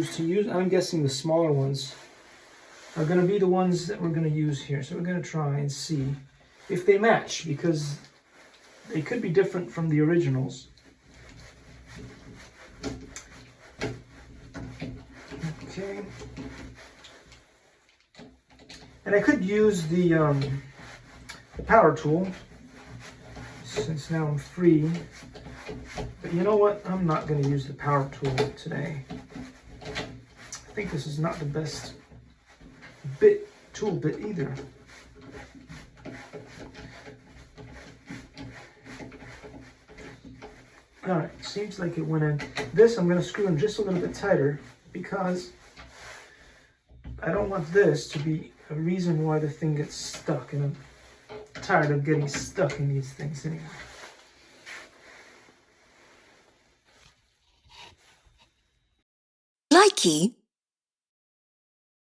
to use. I'm guessing the smaller ones are going to be the ones that we're going to use here. So we're going to try and see if they match, because they could be different from the originals. Okay. And I could use the power tool, since now I'm free. But you know what? I'm not going to use the power tool today. I think this is not the best tool bit either. Alright, seems like it went in. This I'm going to screw in just a little bit tighter, because I don't want this to be a reason why the thing gets stuck, and I'm tired of getting stuck in these things anyway. Likey